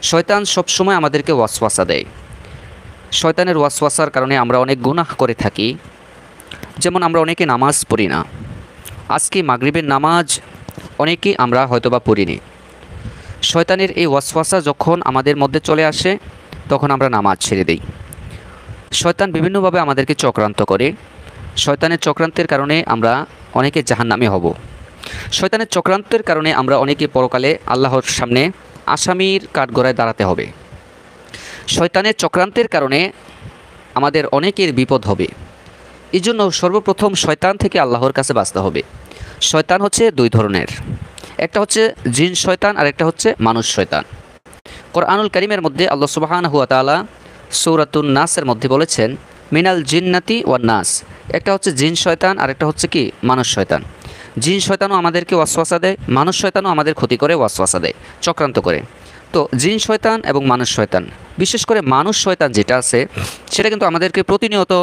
শয়তান সবসময় আমাদেরকে ওয়াসওয়াসা দেয়। শয়তানের ওয়াসওয়াসার কারণে আমরা অনেক গুনাহ করে থাকি। যেমন আমরা অনেকে নামাজ পড়ি না। আজকে মাগরিবের নামাজ অনেকেই আমরা হয়তোবা পড়িনি। শয়তানের এই ওয়াসওয়াসা যখন আমাদের মধ্যে চলে আসে তখন আমরা নামাজ ছেড়ে দিই। শয়তান বিভিন্নভাবে আমাদেরকে চক্রান্ত করে। শয়তানের চক্রান্তের কারণে আমরা অনেকে জাহান্নামী হব। শয়তানের চক্রান্তের কারণে আমরা অনেকে পরকালে আল্লাহর সামনে আসামির কাঠগড়ায় দাঁড়াতে হবে। শয়তানের চক্রান্তের কারণে আমাদের অনেকের বিপদ হবে। এই জন্য সর্বপ্রথম শয়তান থেকে আল্লাহর কাছে বাঁচতে হবে। শয়তান হচ্ছে দুই ধরনের, একটা হচ্ছে জিন শয়তান আর একটা হচ্ছে মানুষ শয়তান। কোরআনুল কারীমের মধ্যে আল্লাহ সুবহানাহু ওয়া তাআলা সূরাতুন নাসের মধ্যে বলেছেন মিনাল জিন্নাতি ওয়ান নাস। একটা হচ্ছে জিন শয়তান আর একটা হচ্ছে কি মানুষ শয়তান। জিন শয়তানও আমাদেরকে ওয়াসওয়াসা দেয়, মানুষ শয়তানও আমাদের ক্ষতি করে, ওয়াসওয়াসা দেয়, চক্রান্ত করে। তো জিন শয়তান এবং মানুষ শয়তান, বিশেষ করে মানুষ শয়তান যেটা আছে সেটা কিন্তু আমাদেরকে প্রতিনিয়ত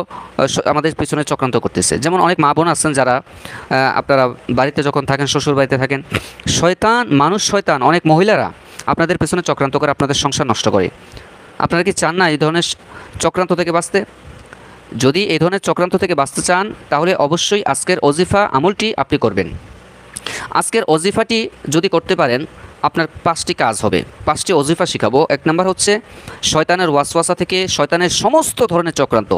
আমাদের পিছনে চক্রান্ত করতেছে। যেমন অনেক মা বোন আছেন যারা আপনারা বাড়িতে যখন থাকেন, শ্বশুর বাড়িতে থাকেন, শয়তান মানুষ শয়তান অনেক মহিলারা আপনাদের পেছনে চক্রান্ত করে, আপনাদের সংসার নষ্ট করে। আপনারা কি চান না এই ধরনের চক্রান্ত থেকে বাঁচতে? যদি এই ধরনের চক্রান্ত থেকে বাঁচতে চান তাহলে অবশ্যই আজকের ওজিফা আমলটি আপনি করবেন। আজকের ওজিফাটি যদি করতে পারেন আপনার 5টি কাজ হবে। 5টি ওজিফা শিখাবো। 1 নম্বর হচ্ছে শয়তানের ওয়াসওয়াসা থেকে, শয়তানের সমস্ত ধরনের চক্রান্ত,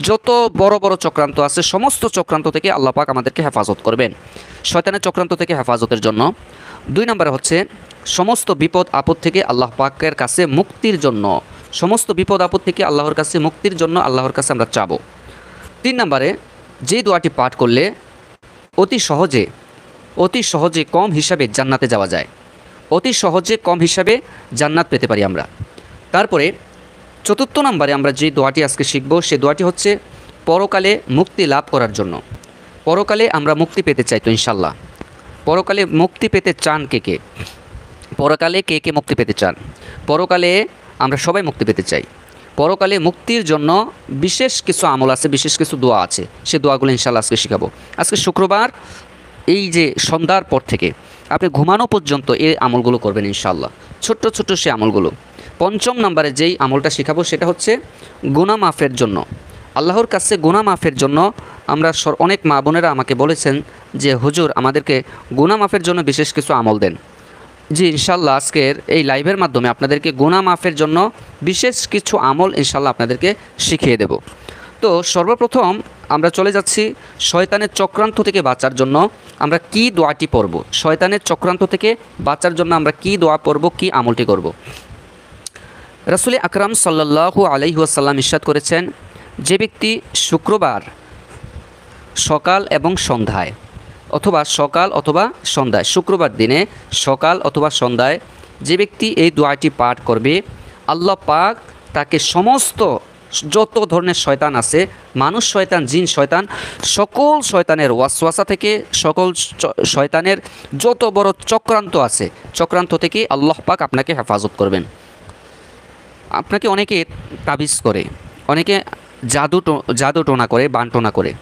যত বড় বড় চক্রান্ত আছে সমস্ত চক্রান্ত থেকে আল্লাহ পাক আমাদেরকে হেফাজত করবেন, শয়তানের চক্রান্ত থেকে হেফাজতের জন্য। 2 নম্বরে হচ্ছে সমস্ত বিপদ আপদ থেকে আল্লাহ পাকের কাছে মুক্তির জন্য, সমস্ত বিপদ আপদ থেকে আল্লাহর কাছে মুক্তির জন্য আল্লাহর কাছে আমরা চাবো। 3 নম্বরে যে দোয়াটি পাঠ করলে অতি সহজে কম হিসাবে জান্নাতে যাওয়া যায়, অতি সহজে কম হিসাবে জান্নাত পেতে পারি আমরা। তারপরে 4 নম্বরে আমরা যে দোয়াটি আজকে শিখব সে দোয়াটি হচ্ছে পরকালে মুক্তি লাভ করার জন্য। পরকালে আমরা মুক্তি পেতে চাই তো ইনশাল্লাহ। পরকালে মুক্তি পেতে চান কে কে? পরকালে কে কে মুক্তি পেতে চান? পরকালে আমরা সবাই মুক্তি পেতে চাই। পরকালে মুক্তির জন্য বিশেষ কিছু আমল আছে, বিশেষ কিছু দোয়া আছে, সে দোয়াগুলো ইনশাল্লাহ আজকে শিখাবো। আজকে শুক্রবার, এই যে সন্ধ্যার পর থেকে আপনি ঘুমানো পর্যন্ত এই আমলগুলো করবেন ইনশাল্লাহ, ছোট্ট ছোট্ট সে আমলগুলো। 5 নম্বরে যেই আমলটা শেখাবো সেটা হচ্ছে গুনাহ মাফের জন্য, আল্লাহর কাছে গুনাহ মাফের জন্য। আমরা অনেক মা বোনেরা আমাকে বলেছেন যে হুজুর আমাদেরকে গুনাহ মাফের জন্য বিশেষ কিছু আমল দেন। জি ইনশাল্লাহ আজকের এই লাইভের মাধ্যমে আপনাদেরকে গুনাহ মাফের জন্য বিশেষ কিছু আমল ইনশাল্লাহ আপনাদেরকে শিখিয়ে দেব। তো সর্বপ্রথম আমরা চলে যাচ্ছি শয়তানের চক্রান্ত থেকে বাঁচার জন্য আমরা কি দোয়াটি পড়ব। শয়তানের চক্রান্ত থেকে বাঁচার জন্য আমরা কি দোয়া পড়ব, কি আমলটি করব। রাসূল আকরাম সাল্লাল্লাহু আলাইহি ওয়াসাল্লাম ইরশাদ করেছেন, যে ব্যক্তি শুক্রবার সকাল এবং সন্ধ্যায় অথবা সকাল অথবা সন্ধ্যায়, শুক্রবার দিনে সকাল অথবা সন্ধ্যায় যে ব্যক্তি এই দোয়াটি পাঠ করবে, আল্লাহ পাক তাকে সমস্ত যত ধরনের শয়তান আছে, মানুষ শয়তান, জিন শয়তান, সকল শয়তানের ওয়াসওয়াসা থেকে, সকল শয়তানের যত বড় চক্রান্ত আছে, চক্রান্ত থেকে আল্লাহ পাক আপনাকে হেফাজত করবেন। আপনাকে অনেকে তাবিজ করে, অনেকে জাদু টোনা করে, বানটোনা করে।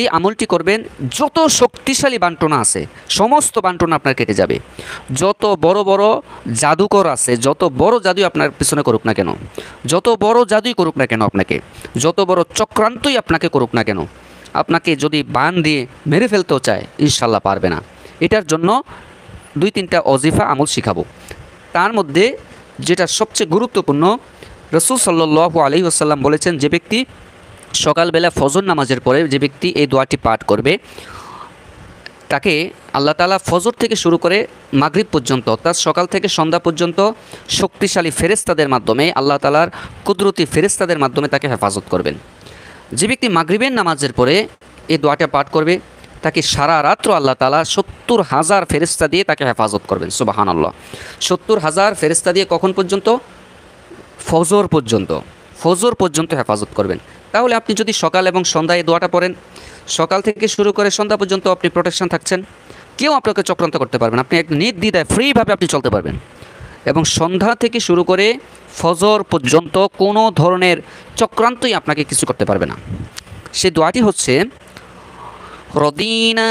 এই আমলটি করবেন, যত শক্তিশালী বানটোনা আছে সমস্ত বানটোনা আপনার কেটে যাবে। যত বড় বড় জাদুকর আছে, যত বড় জাদুই আপনার পিছনে করুক না কেন, যত বড় জাদুই করুক না কেন আপনাকে, যত বড় চক্রান্তই আপনাকে করুক না কেন, আপনাকে যদি বান দিয়ে মেরে ফেলতেও চায় ইনশাল্লাহ পারবে না। এটার জন্য 2-3টা ওজিফা আমল শিখাবো। তার মধ্যে যেটা সবচেয়ে গুরুত্বপূর্ণ, রাসূল সাল্লাল্লাহু আলাইহি ওয়াসাল্লাম বলেছেন, যে ব্যক্তি সকালবেলা ফজর নামাজের পরে যে ব্যক্তি এই দোয়াটি পাঠ করবে, তাকে আল্লাহ তাআলা ফজর থেকে শুরু করে মাগরিব পর্যন্ত, অর্থাৎ সকাল থেকে সন্ধ্যা পর্যন্ত শক্তিশালী ফেরেশতাদের মাধ্যমে, আল্লাহ তাআলার কুদরতি ফেরেশতাদের মাধ্যমে তাকে হেফাজত করবেন। যে ব্যক্তি মাগরিবের নামাজের পরে এই দোয়াটা পাঠ করবে তাকে সারা রাত্র আল্লাহ তাআলা 70,000 ফেরেশতা দিয়ে তাকে হেফাজত করবেন। সুবহানাল্লাহ, 70,000 ফেরেশতা দিয়ে কখন পর্যন্ত? ফজর পর্যন্ত, ফজর পর্যন্ত হেফাজত করবেন। তাহলে আপনি যদি সকাল এবং সন্ধ্যায় দোয়াটা পড়েন, সকাল থেকে শুরু করে সন্ধ্যা পর্যন্ত আপনি প্রোটেকশন থাকছেন, কেউ আপনাকে চক্রান্ত করতে পারবেন, আপনি এক নির্দ্বিধায় ফ্রিভাবে আপনি চলতে পারবেন। এবং সন্ধ্যা থেকে শুরু করে ফজর পর্যন্ত কোনো ধরনের চক্রান্তই আপনাকে কিছু করতে পারবে না। সে দোয়াটি হচ্ছে রদিনা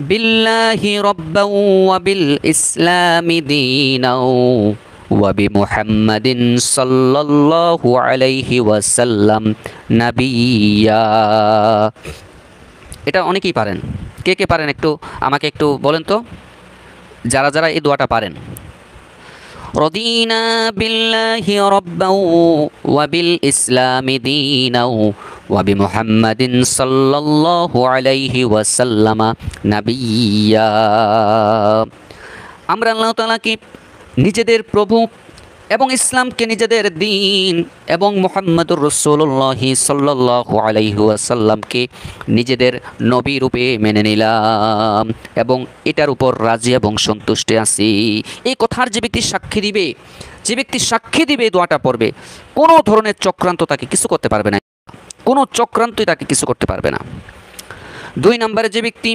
বিল্লাহি রাব্বাও ওয়া বিল ইসলামি দীনাও وبمحمد صلى الله عليه وسلم نبيا। এটা অনেকেই পারেন। কে কে পারেন একটু আমাকে একটু বলেন তো, যারা যারা এই দোয়াটা পারেন। رضينا بالله ربا وبالإسلام دينا وبمحمد صلى الله عليه وسلم نبيا। আমরা আল্লাহ তাআলাকে নিজেদের প্রভু এবং ইসলামকে নিজেদের দিন এবং মুহাম্মদুর রাসূলুল্লাহ সাল্লাল্লাহু আলাইহি ওয়াসাল্লামকে নিজেদের নবী রূপে মেনে নিলাম এবং এটার উপর রাজি এবং সন্তুষ্ট আছি। এই কথার যে ব্যক্তি সাক্ষী দিবে দোয়াটা পড়বে, কোনো ধরনের চক্রান্ত তাকে কিছু করতে পারবে না, কোনো চক্রান্তই তাকে কিছু করতে পারবে না। 2 নম্বরে যে ব্যক্তি,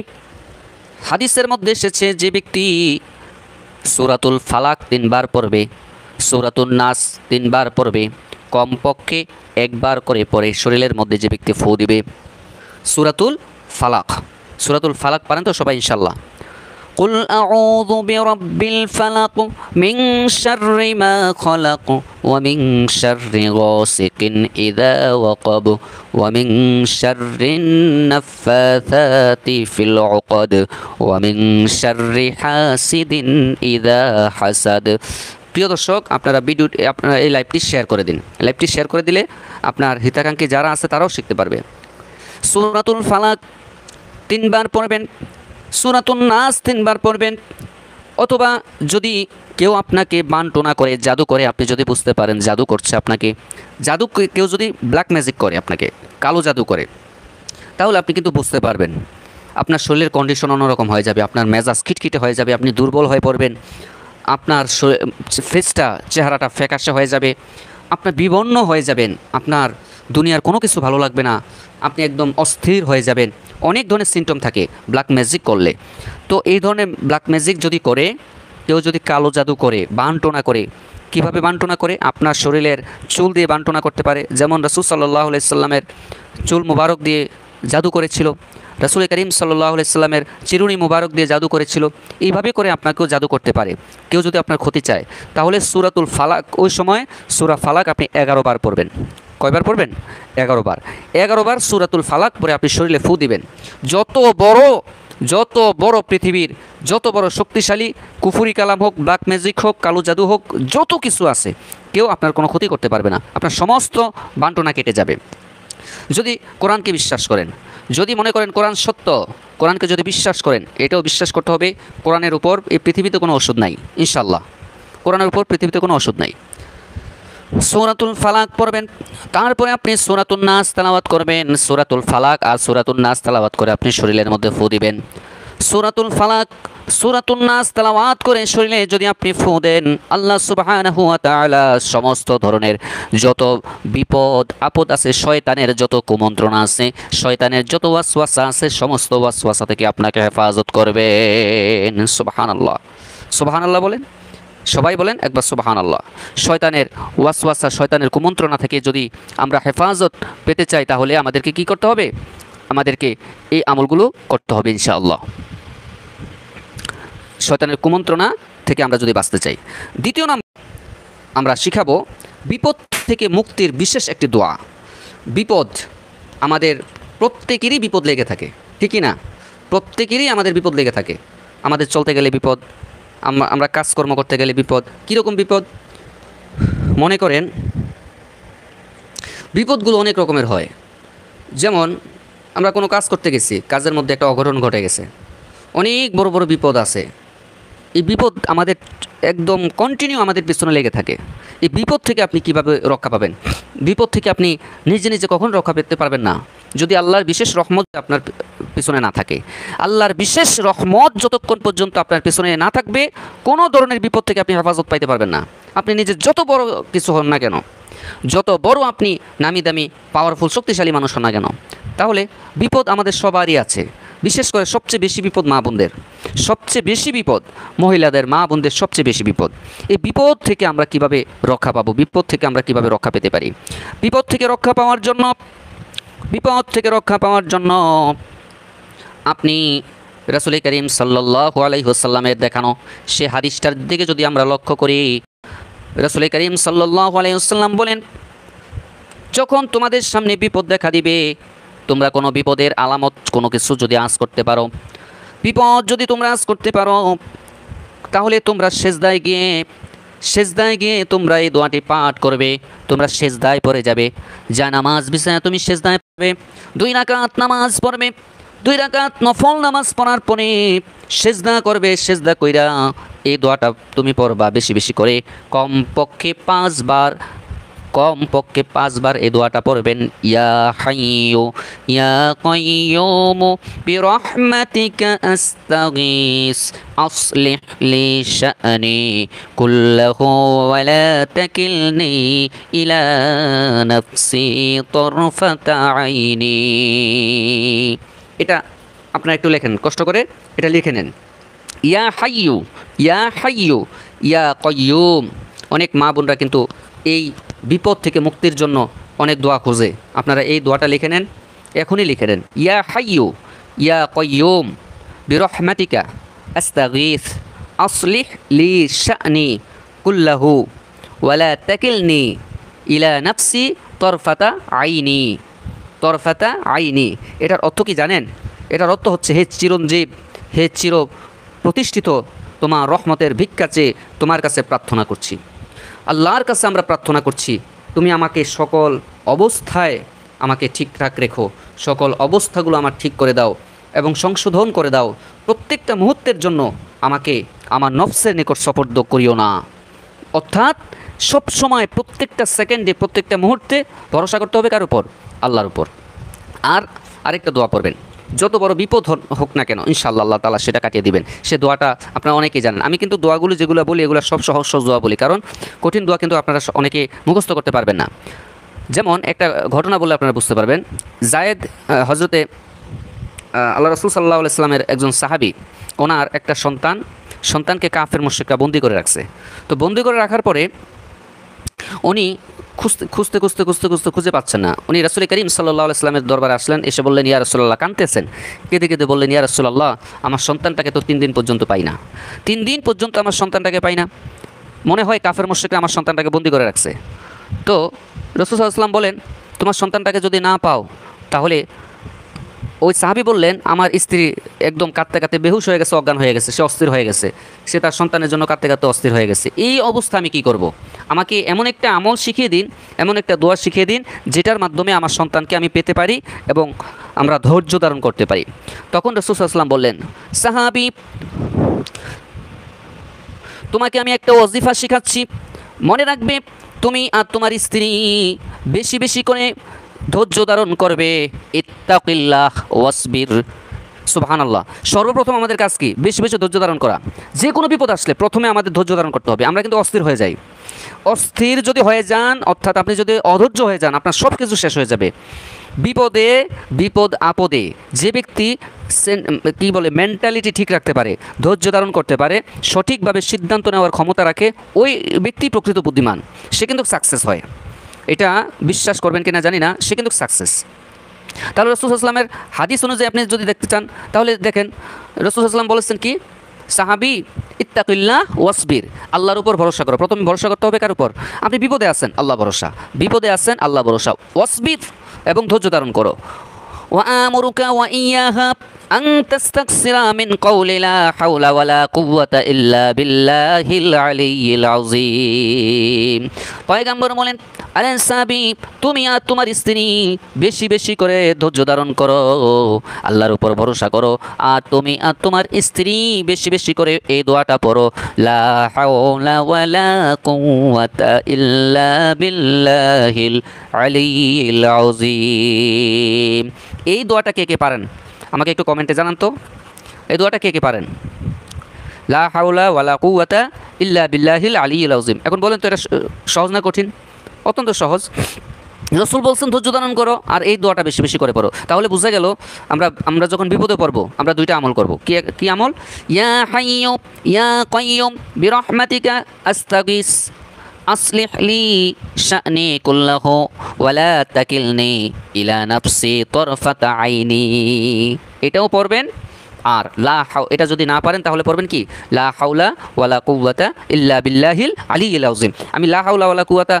হাদিসের মধ্যে এসেছে যে ব্যক্তি সূরাতুল ফালাক 3 বার পড়বে, সূরাতুন নাস 3 বার পড়বে, কমপক্ষে 1 বার করে পড়ে শরীরের মধ্যে যে ব্যক্তি ফু দিবে। সূরাতুল ফালাক পারেন তো সবাই ইনশাআল্লাহ? قل أعوذ برب الفلق من شر ما خلق ومن شر غاسق إذا وقب ومن شر النفاثات في العقد ومن شر حاسد إذا حسد। প্রিয় দর্শক, আপনারা এই লাইভটি শেয়ার করে দিন। লাইভটি শেয়ার করে দিলে আপনার হিতাকাঙ্ক্ষী যারা আছে তারাও শিখতে পারবে। সূরাতুল ফালাক 3 বার পড়বেন, সূরাতুন নাস 3 বার পড়বেন। অথবা যদি কেউ আপনাকে বানটোনা করে, জাদু করে, আপনি যদি বুঝতে পারেন জাদু করছে আপনাকে, কেউ যদি ব্ল্যাক ম্যাজিক করে, আপনাকে কালো জাদু করে, তাহলে আপনি কিন্তু বুঝতে পারবেন আপনার শরীরের কন্ডিশন অন্যরকম হয়ে যাবে, আপনার মেজাজ খিটখিটে হয়ে যাবে, আপনি দুর্বল হয়ে পড়বেন, আপনার চেহারাটা ফ্যাকাশে হয়ে যাবে, আপনার বিবর্ণ হয়ে যাবেন, আপনার দুনিয়ার কোনো কিছু ভালো লাগবে না, আপনি একদম অস্থির হয়ে যাবেন। অনেক ধরনের সিমটম থাকে ব্ল্যাক ম্যাজিক করলে। তো এই ধরনের ব্ল্যাক ম্যাজিক যদি করে, কেউ যদি কালো জাদু করে, বানটোনা করে, কিভাবে বানটোনা করে? আপনার শরীরের চুল দিয়ে বানটোনা করতে পারে, যেমন রাসূল সাল্লাল্লাহু আলাইহি সাল্লামের চুল মুবারক দিয়ে জাদু করেছিল, রাসূল করিম সাল্লাল্লাহু আলাইহি সাল্লামের চিরুনি মুবারক দিয়ে জাদু করেছিল। এইভাবে করে আপনাকেও জাদু করতে পারে। কেউ যদি আপনার ক্ষতি চায়, তাহলে সূরাতুল ফালাক, ওই সময় সূরা ফালাক আপনি 11 বার পড়বেন। কয়বার পড়বেন? 11 বার। 11 বার সূরাতুল ফালাক পরে আপনি শরীরে ফু দিবেন। যত বড় পৃথিবীর যত বড় শক্তিশালী কুফরি কালাম হোক, ব্ল্যাক ম্যাজিক হোক, কালো জাদু হোক, যত কিছু আছে, কেউ আপনার কোনো ক্ষতি করতে পারবে না। আপনার সমস্ত বান্টনা কেটে যাবে। যদি কোরআনকে বিশ্বাস করেন, যদি মনে করেন কোরআন সত্য, কোরআনকে যদি বিশ্বাস করেন, এটাও বিশ্বাস করতে হবে কোরআনের উপর এই পৃথিবীতে কোনো ওষুধ নাই। ইনশাআল্লাহ কোরআনের উপর পৃথিবীতে কোনো ওষুধ নাই। সূরাতুল ফালাক পড়বেন, তারপরে আপনি সূরাতুন নাস তেলাওয়াত করবেন। সূরাতুল ফালাক আর সূরাতুন নাস তেলাওয়াত করে আপনি শরীরের মধ্যে ফু দিবেন। সূরাতুল ফালাক, সূরাতুন নাস তেলাওয়াত করে শরীরে যদি আপনি ফু দেন, আল্লাহ সুবহানাহু ওয়া তাআলা সমস্ত ধরনের যত বিপদ আপদ আছে, শয়তানের যত কুমন্ত্রণা আছে, শয়তানের যত ওয়াসওয়াসা আছে, সমস্ত ওয়াসওয়াসা থেকে আপনাকে হেফাজত করবেন। সুবহানাল্লাহ, সুবহানাল্লাহ বলেন, সবাই বলেন একবার সুবহানাল্লাহ। শয়তানের ওয়াসওয়াসা, শয়তানের কুমন্ত্রণা থেকে যদি আমরা হেফাজত পেতে চাই, তাহলে আমাদেরকে কি করতে হবে? আমাদেরকে এই আমলগুলো করতে হবে ইনশাআল্লাহ, শয়তানের কুমন্ত্রণা থেকে আমরা যদি বাঁচতে চাই। দ্বিতীয় নাম্বার আমরা শিখাবো বিপদ থেকে মুক্তির বিশেষ একটি দোয়া। বিপদ, আমাদের প্রত্যেকেরই বিপদ লেগে থাকে, ঠিকই না? প্রত্যেকেরই আমাদের বিপদ লেগে থাকে। আমাদের চলতে গেলে বিপদ, আমরা কাজকর্ম করতে গেলে বিপদ। কীরকম বিপদ? মনে করেন বিপদগুলো অনেক রকমের হয়। যেমন আমরা কোনো কাজ করতে গেছি, কাজের মধ্যে একটা অঘটন ঘটে গেছে, অনেক বড় বড় বিপদ আছে। এই বিপদ আমাদের একদম কন্টিনিউ আমাদের পিছনে লেগে থাকে। এই বিপদ থেকে আপনি কিভাবে রক্ষা পাবেন? বিপদ থেকে আপনি নিজে নিজে কখন রক্ষা পেতে পারবেন না, যদি আল্লাহর বিশেষ রহমত আপনার পিছনে না থাকে। আল্লাহর বিশেষ রহমত যতক্ষণ পর্যন্ত আপনার পিছনে না থাকবে, কোনো ধরনের বিপদ থেকে আপনি হেফাজত পাইতে পারবেন না। আপনি নিজে যত বড় কিছু হন না কেন, যত বড় আপনি নামি দামি পাওয়ারফুল শক্তিশালী মানুষ হন না কেন, তাহলে বিপদ আমাদের সবারই আছে। বিশেষ করে সবচেয়ে বেশি বিপদ মা বোনদের, সবচেয়ে বেশি বিপদ মহিলাদের, মা বোনদের সবচেয়ে বেশি বিপদ। এই বিপদ থেকে আমরা কিভাবে রক্ষা পাবো? বিপদ থেকে আমরা কিভাবে রক্ষা পেতে পারি? বিপদ থেকে রক্ষা পাওয়ার জন্য আপনি রাসূল করিম সাল্লাল্লাহু আলাইহি ওয়াসাল্লামের দেখানো সে হাদিসটার দিকে যদি আমরা লক্ষ্য করি, রাসূল করিম সাল্লাল্লাহু আলাইহি ওয়াসাল্লাম বলেন, যখন তোমাদের সামনে বিপদ দেখা দিবে, তোমরা কোনো বিপদের আলামত কোনো কিছু যদি আঁচ করতে পারো, বিপদ যদি তোমরা আঁচ করতে পারো, তাহলে তোমরা সেজদায় গিয়ে তোমরা এই দোয়াটি পাঠ করবে। তোমরা সেজদায় পড়ে যাবে, যা নামাজ বিছানা তুমি সেজদায় পড়বে, 2 রাকাত নামাজ পড়বে, 2 রাকাত নফল নামাজ পড়ার পরে সেজদা করবে। সেজদা কইরা এই দোয়াটা তুমি পড়বা বেশি বেশি করে, কমপক্ষে 5 বার এই দোয়াটা পড়বেন। ইয়া হাইয়ু ইয়া কাইয়ুমু বিরহমাতিকা আস্তাগীস আসলিহ লি শা'নি কুল্লাহু ওয়া লা তাকিলনি ইলা নাফসি তারফাতা আইনি। এটা আপনারা একটু লেখেন, কষ্ট করে এটা লিখে নেন। ইয়া হাইয়ু ইয়া হাইয়ু ইয়া কাইয়ুম। অনেক মা বোনরা কিন্তু এই বিপদ থেকে মুক্তির জন্য অনেক দোয়া খোঁজে। আপনারা এই দোয়াটা লিখে নেন, এখনই লিখে নেন। ইয়া হাইয়ু ইয়া কাইয়ুম বিরহমাতিকা আস্তাগীস আসলিহ লি শা'নি কুল্লাহু ওয়া লা তাকিলনি ইলা নাফসি তরফাতা আইনি। এটার অর্থ কি জানেন? এটার অর্থ হচ্ছে, হে চিরঞ্জীব, হে চির প্রতিষ্ঠিত, তোমার রহমতের ভিক্ষা চেয়ে তোমার কাছে প্রার্থনা করছি। আল্লাহর কাছে আমরা প্রার্থনা করছি, তুমি আমাকে সকল অবস্থায় আমাকে ঠিকঠাক রেখো, সকল অবস্থাগুলো আমার ঠিক করে দাও এবং সংশোধন করে দাও। প্রত্যেকটা মুহূর্তের জন্য আমাকে আমার নফসের নিকট সুপর্দ করিও না। অর্থাৎ সব সময়, প্রত্যেকটা সেকেন্ডে, প্রত্যেকটা মুহূর্তে ভরসা করতে হবে কার উপর? আল্লাহর উপর। আর আরেকটা দোয়া পড়বেন, যত বড় বিপদ হোক না কেন, ইনশাআল্লাহ আল্লাহ তাআলা সেটা কাটিয়ে দিবেন। সে দোয়াটা আপনারা অনেকেই জানেন। আমি কিন্তু দোয়াগুলো যেগুলো বলি এগুলো সব সহজ সহজ দোয়া বলি, কারণ কঠিন দোয়া কিন্তু আপনারা অনেকে মুখস্থ করতে পারবেন না। যেমন একটা ঘটনা বলে আপনারা বুঝতে পারবেন। জায়েদ, হজরতে আল্লাহ রাসূল সাল্লাল্লাহু আলাইহি ওয়াসাল্লামের একজন সাহাবী, ওনার একটা সন্তানকে কাফের মুশরিকরা বন্দী করে রাখছে। তো বন্দী করে রাখার পরে উনি খুঁজতে খুঁজে পাচ্ছেন না। উনি রাসূল করিম সাল্লাল্লাহু আলাইহি ওয়াসাল্লামের দরবারে আসলেন, এসে বললেন, ইয়া রাসূলুল্লাহ, কাঁদতেছেন, কেঁদে বললেন, ইয়া রাসূলুল্লাহ, আমার সন্তানটাকে তো 3 দিন পর্যন্ত পাই না, 3 দিন পর্যন্ত আমার সন্তানটাকে পাই না। মনে হয় কাফের মুশরিকরা আমার সন্তানটাকে বন্দী করে রাখছে। তো রাসূল সাল্লাল্লাহু আলাইহি ওয়াসাল্লাম বলেন, তোমার সন্তানটাকে যদি না পাও, তাহলে ওই সাহাবী বললেন, আমার স্ত্রী একদম কাঁদতে কাঁদতে বেহুশ হয়ে গেছে, অজ্ঞান হয়ে গেছে, সে অস্থির হয়ে গেছে, সে তার সন্তানের জন্য কাঁদতে কাঁদতে অস্থির হয়ে গেছে। এই অবস্থা আমি কি করব? আমাকে এমন একটা আমল শিখিয়ে দিন, এমন একটা দোয়া শিখিয়ে দিন, যেটার মাধ্যমে আমার সন্তানকে আমি পেতে পারি এবং আমরা ধৈর্য ধারণ করতে পারি। তখন রাসূল সাল্লাল্লাহু আলাইহি ওয়াসাল্লাম বললেন, সাহাবী, তোমাকে আমি একটা ওয়াজিফা শিখাচ্ছি, মনে রাখবে, তুমি আর তোমার স্ত্রী বেশি বেশি করে ধৈর্য ধারণ করবে। ইত্তাকিল্লাহ ওয়াসবির। সুবহানাল্লাহ। সর্বপ্রথম আমাদের কাজ কি? বেশি বেশি ধৈর্য ধারণ করা। যে কোনো বিপদ আসলে প্রথমে আমাদের ধৈর্য ধারণ করতে হবে। আমরা কিন্তু অস্থির হয়ে যাই। অস্থির যদি হয়ে যান, অর্থাৎ আপনি যদি অধৈর্য হয়ে যান, আপনার সব কিছু শেষ হয়ে যাবে। বিপদ আপদে যে ব্যক্তি মেন্টালিটি ঠিক রাখতে পারে, ধৈর্য ধারণ করতে পারে, সঠিকভাবে সিদ্ধান্ত নেওয়ার ক্ষমতা রাখে, ওই ব্যক্তি প্রকৃত বুদ্ধিমান। সে কিন্তু সাকসেস হয়। এটা বিশ্বাস করবেন কিনা জানি না, সে কিন্তু সাকসেস। তাহলে রাসূল সাল্লাল্লাহু আলাইহি ওয়াসাল্লামের হাদিস অনুযায়ী আপনি যদি দেখতে চান, তাহলে দেখেন রাসূল সাল্লাল্লাহু আলাইহি ওয়াসাল্লাম বলেছেন কি, সাহাবী, ইত্তাকিল্লাহ ওয়াসবির, আল্লাহর উপর ভরসা করো। প্রথমে ভরসা করতে হবে কার উপর? আপনি বিপদে আছেন, আল্লাহ ভরসা, বিপদে আছেন, আল্লাহ ভরসা, ওয়াসবির, এবং ধৈর্য ধারণ করো। ওয়া আমরুকা ওয়া ইয়াহা আন তাস্তাকসিরা মিন কওলি লা হাওলা ওয়ালা কুওয়াতা ইল্লা বিল্লাহিল আলিয়্যিল আযীম। পয়গম্বর বলেন, আরে সাহাবী, তুমি আর তোমার স্ত্রী বেশি বেশি করে ধৈর্য ধারণ করো, আল্লাহর উপর ভরসা করো, আর তুমি আর তোমার স্ত্রী বেশি বেশি করে এই দোয়াটা পড়ো, লা হাওলা ওয়ালা কুওয়াতা ইল্লা বিল্লাহিল আলিয়্যিল আযীম। এই দোয়াটা কে কে পারেন আমাকে একটু কমেন্টে জানান তো। এই দোয়াটা কে কে পারেন? লা হাওলা ওয়ালা কুওয়াতা ইল্লা বিল্লাহিল আলিয়্যিল আযীম। এখন বলেন তো, এটা সহজ না কঠিন? অত্যন্ত সহজ। রাসূল বলছেন ধৈর্য ধারণ করো, আর এই দোয়াটা বেশি বেশি করে পড়ো। তাহলে বোঝা গেল আমরা যখন বিপদে পড়বো, আমরা 2টা আমল করব। কি আমল? ইয়া হাইয়ু ইয়া কাইয়ুম বিরহমাতিকা আস্তাগীস আসলিহ লি শা'নি কুল্লাহু ওয়া লা তাকিলনি ইলা নাফসি তারফাতা আইনি। এটাও পড়বেন। আর এটা যদি না পারেন তাহলে পড়বেন কি লা হাওলা ওয়ালা কুওয়াতা ইল্লা বিল্লাহিল আলিয়্যিল আযীম। আমি লা হাওলা ওয়ালা কুওয়াতা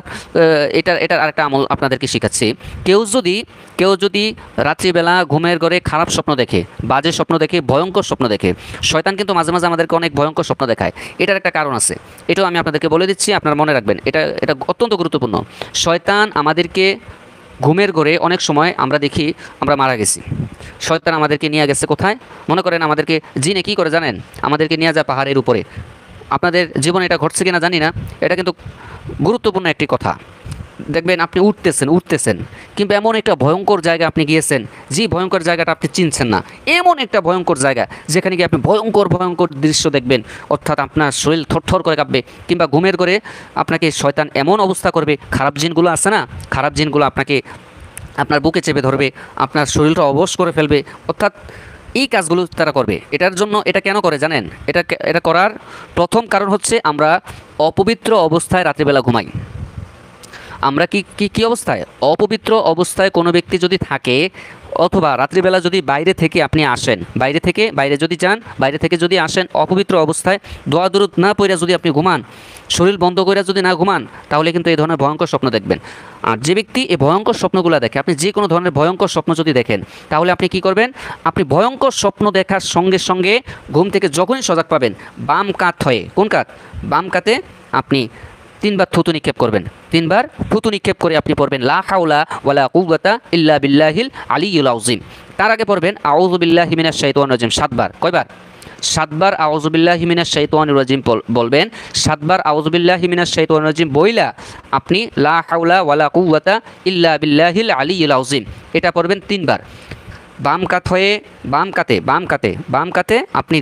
এটার আরেকটা আমল আপনাদেরকে শেখাচ্ছি। কেউ যদি রাত্রিবেলা ঘুমের ঘরে খারাপ স্বপ্ন দেখে, বাজে স্বপ্ন দেখে, ভয়ঙ্কর স্বপ্ন দেখে, শয়তান কিন্তু মাঝে মাঝে আমাদেরকে অনেক ভয়ঙ্কর স্বপ্ন দেখায়। এটার একটা কারণ আছে, এটাও আমি আপনাদেরকে বলে দিচ্ছি, আপনারা মনে রাখবেন। এটা অত্যন্ত গুরুত্বপূর্ণ। শয়তান আমাদেরকে ঘুমের ঘরে অনেক সময় আমরা দেখি আমরা মারা গেছি, শয়তান আমাদেরকে নিয়ে গেছে কোথায়? মনে করেন আমাদেরকে জিনে কী করে জানেন? আমাদেরকে নিয়ে যায় পাহাড়ের উপরে। আপনাদের জীবনে এটা ঘটছে কিনা জানি না, এটা কিন্তু গুরুত্বপূর্ণ একটি কথা। দেখবেন আপনি উঠতেছেন কিন্তু এমন একটা ভয়ঙ্কর জায়গা আপনি গিয়েছেন, যে ভয়ঙ্কর জায়গাটা আপনি চিনছেন না, এমন একটা ভয়ঙ্কর জায়গা যেখানে গিয়ে আপনি ভয়ঙ্কর দৃশ্য দেখবেন, অর্থাৎ আপনার শরীর থরথর করে কাঁপবে। কিংবা ঘুমের ঘরে আপনাকে শয়তান এমন অবস্থা করবে, খারাপ জিনগুলো আছে না, খারাপ জিনগুলো আপনাকে আপনার বুকে চেপে ধরবে, আপনার শরীরটা অবশ করে ফেলবে, অর্থাৎ এই কাজগুলো তারা করবে। এটার জন্য এটা কেন করে জানেন? এটা করার প্রথম কারণ হচ্ছে আমরা অপবিত্র অবস্থায় রাত্রিবেলা ঘুমাই। আমরা কি অবস্থায়? অপবিত্র অবস্থায় কোনো ব্যক্তি যদি থাকে, অথবা রাত্রিবেলা যদি বাইরে থেকে আপনি আসেন, বাইরে যদি আসেন অপবিত্র অবস্থায়, দোয়া দরুদ না পড়ে যদি আপনি ঘুমান, শরীর বন্ধ করে যদি না ঘুমান, তাহলে কিন্তু এই ধরনের ভয়ঙ্কর স্বপ্ন দেখবেন। আর যে ব্যক্তি এই ভয়ঙ্কর স্বপ্নগুলো দেখে, আপনি যে কোনো ধরনের ভয়ঙ্কর স্বপ্ন যদি দেখেন, তাহলে আপনি কি করবেন? আপনি ভয়ঙ্কর স্বপ্ন দেখার সঙ্গে সঙ্গে ঘুম থেকে যখনই সজাগ পাবেন, বাম কাত হয়ে, কোন কাত? বাম কাতে আপনি 3 বার থুতু নিক্ষেপ করবেন। 3 বার থুতু নিক্ষেপ করে আপনি পড়বেন লা হাওলা ওয়ালা কুওয়াতা ইল্লা বিল্লাহিল আলিয়্যিল আযীম। তার আগে পড়বেন আউযু বিল্লাহি মিনাশ শাইতানির রাজিম 7 বার। কয়বার? 7 বার আউযু বিল্লাহি মিনাশ শাইতানির রাজিম বলবেন। 7 বার আউযু বিল্লাহি মিনাশ শাইতানির রাজিম বইলা আপনি লা হাওলা ওয়ালা কুওয়াতা ইল্লা বিল্লাহিল আলিয়্যিল আযীম এটা পড়বেন 3 বার। বাম কাতে আপনি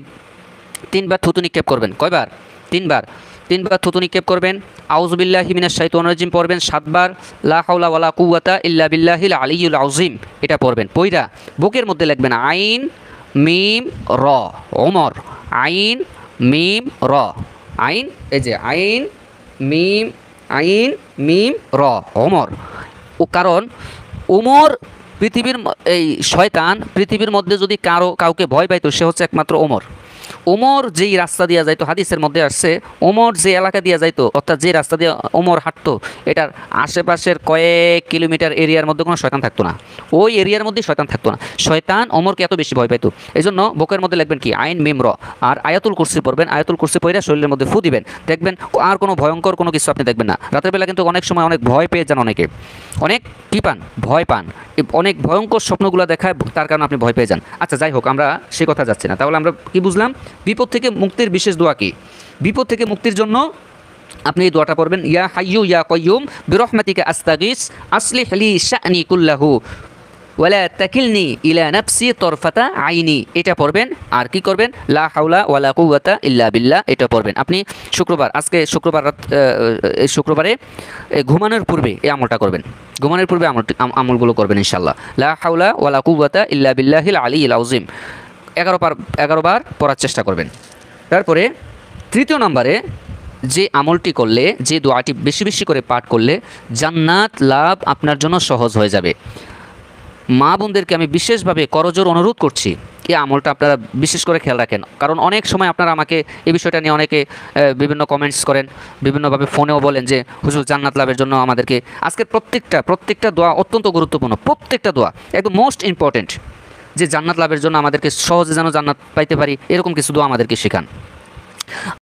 3 বার থুতু নিক্ষেপ করবেন। কয়বার? 3 বার। 3 বার থুতু নিক্ষেপ করবেন, আউযু বিল্লাহি মিনাশ শাইতানির রাজিম পড়বেন 7 বার, লা হাওলা ওয়ালা কুওয়াতা ইল্লা বিল্লাহিল আলিয়্যিল আযীম এটা পড়বেন। পইরা বুকের মধ্যে লিখবেন আইন মিম র ওমর, আইন মিম র, আইন, এই যে আইন মিম র ওমর। ও কারণ ওমর এই শয়তান পৃথিবীর মধ্যে যদি কাউকে ভয় পাইতো, সে হচ্ছে একমাত্র ওমর। ওমর যেই রাস্তা দিয়ে যাইতো, হাদিসের মধ্যে আসছে, ওমর যে এলাকা দিয়ে যাইতো, অর্থাৎ যে রাস্তা দিয়ে ওমর হাঁটতো, এটার আশেপাশের কয়েক কিলোমিটার এরিয়ার মধ্যে কোনো শয়তান থাকতো না, ওই এরিয়ার মধ্যে শয়তান থাকতো না। শয়তান ওমরকে এত বেশি ভয় পাইতো। এই জন্য বুকের মধ্যে লিখবেন কি আইন মিম র, আর আয়াতুল কুরসি পড়বেন। আয়াতুল কুরসি পড়ে শরীরের মধ্যে ফু দিবেন, দেখবেন আর কোনো ভয়ঙ্কর কোনো কিছু আপনি দেখবেন না। রাতের বেলা কিন্তু অনেক সময় অনেক ভয় পেয়ে যান, অনেকে অনেক কী পান? ভয় পান, অনেক ভয়ঙ্কর স্বপ্নগুলো দেখায়, তার কারণে আপনি ভয় পেয়ে যান। আচ্ছা যাই হোক, আমরা সে কথা যাচ্ছি না। তাহলে আমরা কি বুঝলাম? বিপদ থেকে মুক্তির বিশেষ দোয়া কি? বিপদ থেকে মুক্তির জন্য আপনি এই দোয়াটা পড়বেন, ইয়া হাইয়ু ইয়া কাইয়ুম বিরহমাতিকা আস্তাগীস আসলিহ লি শা'নি কুল্লাহু ওয়ালা তাকিলনি ইলা নাফসি তরফাতা আইনি এটা পড়বেন। আর কি করবেন? লা হাওলা ওয়ালা কুওয়াতা ইল্লা বিল্লাহ এটা পড়বেন। আপনি শুক্রবারে ঘুমানোর পূর্বে এই আমলটা করবেন, ঘুমানোর পূর্বে আমলগুলো করবেন ইনশাআল্লাহ। লা হাওলা ওয়ালা কুওয়াতা ইল্লা বিল্লাহিল আলিয়্যিল আযীম 11 বার পড়ার চেষ্টা করবেন। তারপরে 3 নম্বরে যে আমলটি করলে, যে দোয়াটি বেশি বেশি করে পাঠ করলে জান্নাত লাভ আপনার জন্য সহজ হয়ে যাবে। মা বোনদেরকে আমি বিশেষভাবে করজোর অনুরোধ করছি, এই আমলটা আপনারা বিশেষ করে খেয়াল রাখেন। কারণ অনেক সময় আপনারা আমাকে এই বিষয়টা নিয়ে অনেকে বিভিন্ন কমেন্টস করেন, বিভিন্নভাবে ফোনেও বলেন যে হুজুর জান্নাত লাভের জন্য আমাদেরকে। আজকের প্রত্যেকটা দোয়া অত্যন্ত গুরুত্বপূর্ণ, প্রত্যেকটা দোয়া একদম মোস্ট ইম্পর্টেন্ট, যে জান্নাত লাভের জন্য আমাদেরকে সহজে যেন জান্নাত পাইতে পারি, এরকম কিছু দোয়া আমাদেরকে শেখান।